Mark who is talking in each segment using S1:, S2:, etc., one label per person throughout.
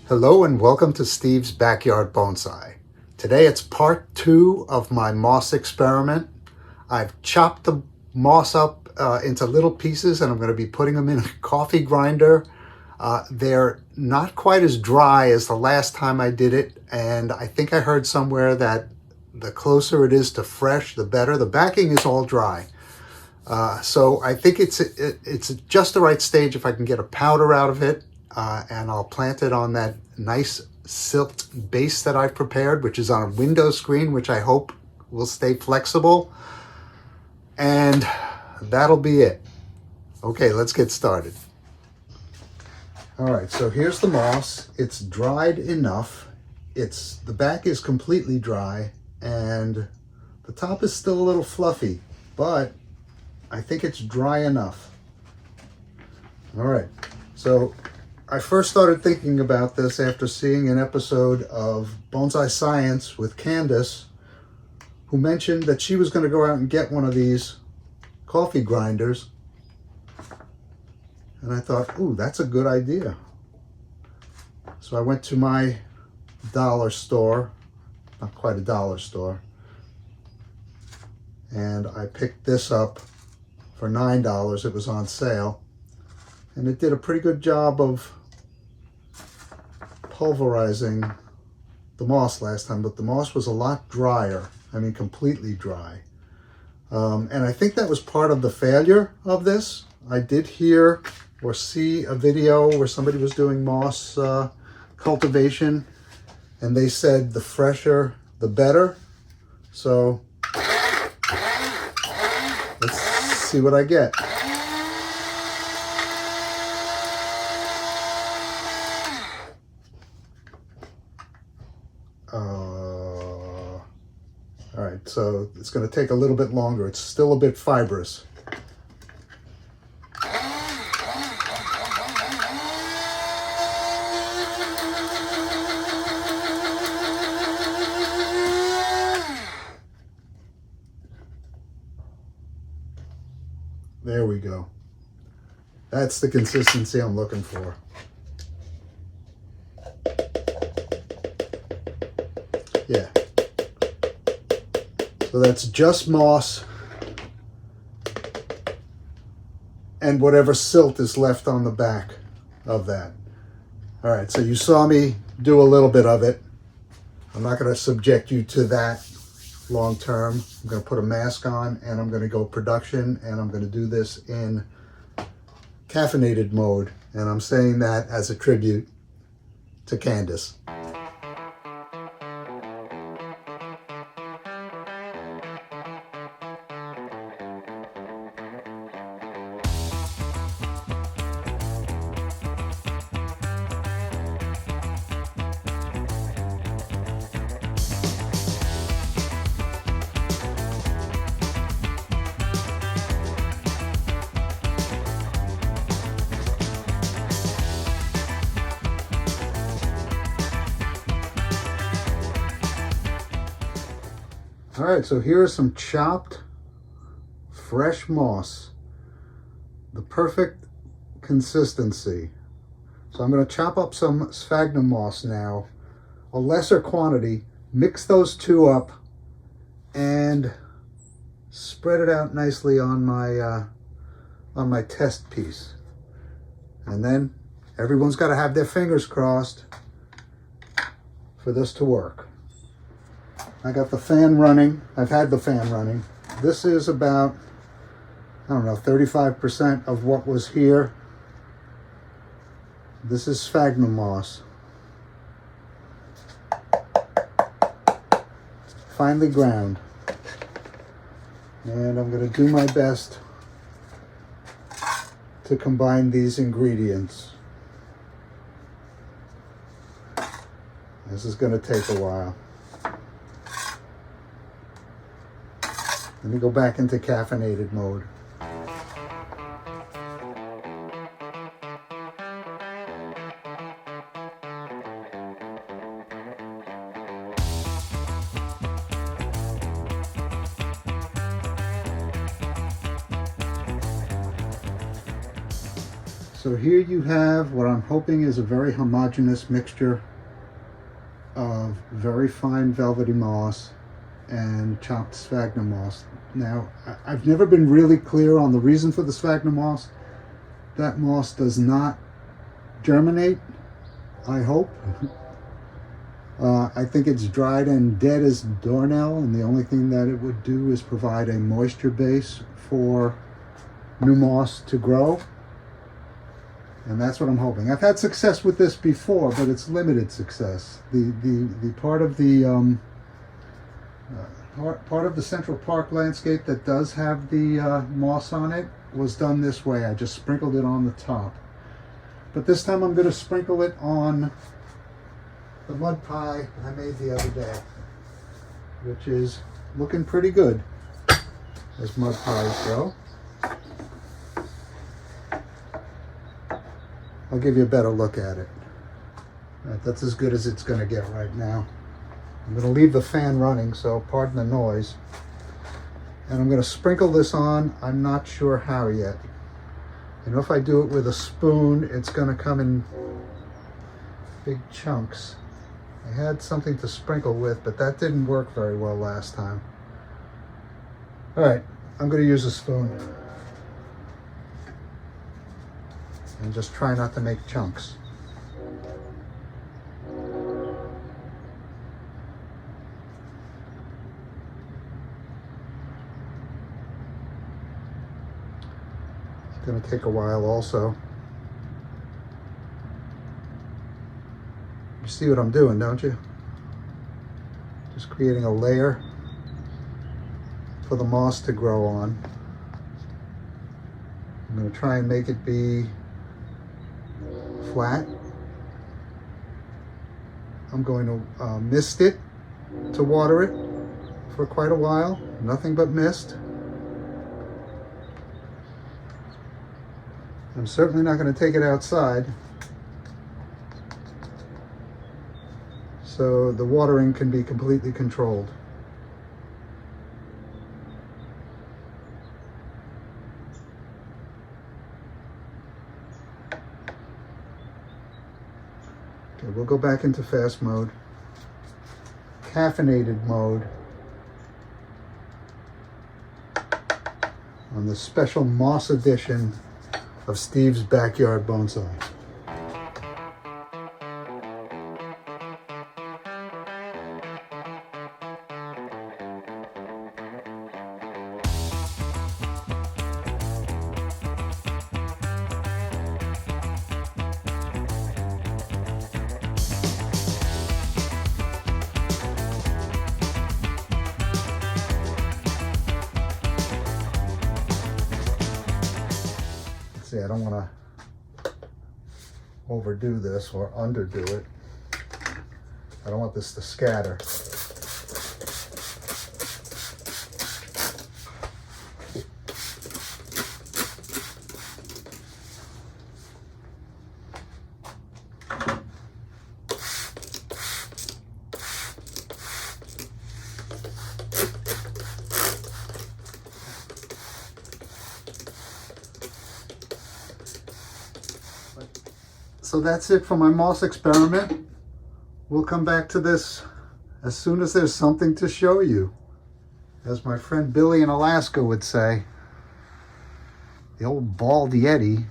S1: Hello and welcome to Steve's Backyard Bonsai. Today it's part 2 of my moss experiment. I've chopped the moss up into little pieces and I'm going to be putting them in a coffee grinder. They're not quite as dry as the last time I did it, and I think I heard somewhere that the closer it is to fresh, the better. The backing is all dry. So I think it's just the right stage if I can get a powder out of it. And I'll plant it on that nice silt base that I've prepared, which is on a window screen, which I hope will stay flexible. And that'll be it. Okay, let's get started. All right, so here's the moss. It's dried enough. The back is completely dry and the top is still a little fluffy, but I think it's dry enough. All right, so I first started thinking about this after seeing an episode of Bonsai Science with Candace, who mentioned that she was going to go out and get one of these coffee grinders. And I thought, ooh, that's a good idea. So I went to my dollar store, not quite a dollar store, and I picked this up for $9. It was on sale. And it did a pretty good job of pulverizing the moss last time, but the moss was a lot drier. I mean, completely dry. And I think that was part of the failure of this. I did hear or see a video where somebody was doing moss cultivation, and they said the fresher, the better. So let's see what I get. All right, so it's going to take a little bit longer. It's still a bit fibrous. There we go. That's the consistency I'm looking for. Yeah. So that's just moss and whatever silt is left on the back of that. All right, so you saw me do a little bit of it. I'm not going to subject you to that long term. I'm going to put a mask on and I'm going to go production, and I'm going to do this in caffeinated mode. And I'm saying that as a tribute to Candace. All right, so here is some chopped fresh moss, the perfect consistency. So I'm going to chop up some sphagnum moss now, a lesser quantity, mix those two up, and spread it out nicely on my test piece. And then everyone's got to have their fingers crossed for this to work. I got the fan running. I've had the fan running. This is about, I don't know, 35% of what was here. This is sphagnum moss. Finely ground. And I'm going to do my best to combine these ingredients. This is going to take a while. Let me go back into caffeinated mode. So here you have what I'm hoping is a very homogeneous mixture of very fine velvety moss and chopped sphagnum moss. Now, I've never been really clear on the reason for the sphagnum moss. That moss does not germinate, I hope. I think it's dried and dead as doornail, and the only thing that it would do is provide a moisture base for new moss to grow. And that's what I'm hoping. I've had success with this before, but it's limited success. The part of the part of the Central Park landscape that does have the moss on it was done this way. I just sprinkled it on the top. But this time I'm going to sprinkle it on the mud pie I made the other day, which is looking pretty good as mud pies go. I'll give you a better look at it. Right, that's as good as it's going to get right now. I'm going to leave the fan running, so pardon the noise. And I'm going to sprinkle this on. I'm not sure how yet. You know, if I do it with a spoon, it's going to come in big chunks. I had something to sprinkle with, but that didn't work very well last time. All right, I'm going to use a spoon. And just try not to make chunks. It's going to take a while also. You see what I'm doing, don't you? Just creating a layer for the moss to grow on. I'm going to try and make it be flat. I'm going to mist it to water it for quite a while. Nothing but mist. I'm certainly not going to take it outside, so the watering can be completely controlled. Okay, we'll go back into fast mode, caffeinated mode, on the special moss edition of Steve's Backyard Bonsai. See, I don't want to overdo this or underdo it. I don't want this to scatter. So that's it for my moss experiment. We'll come back to this as soon as there's something to show you. As my friend Billy in Alaska would say, the old bald Yeti.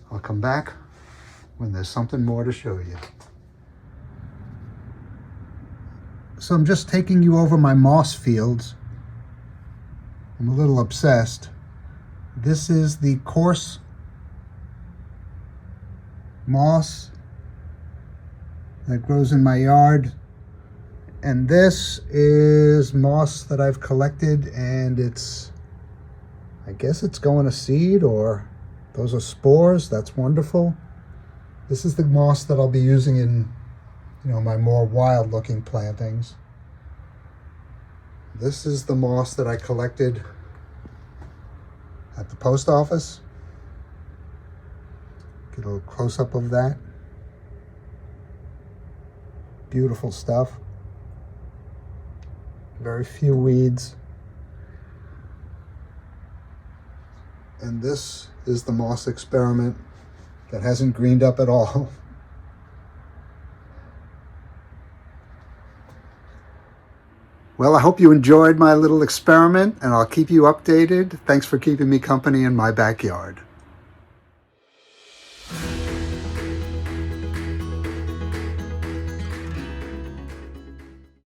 S1: I'll come back when there's something more to show you. So I'm just taking you over my moss fields. I'm a little obsessed. This is the coarse moss that grows in my yard, and this is moss that I've collected, and it's, I guess it's going to seed, or those are spores. That's wonderful. This is the moss that I'll be using in, you know, my more wild looking plantings. This is the moss that I collected at the post office. Get a little close-up of that. Beautiful stuff. Very few weeds. And this is the moss experiment that hasn't greened up at all. Well, I hope you enjoyed my little experiment, and I'll keep you updated. Thanks for keeping me company in my backyard.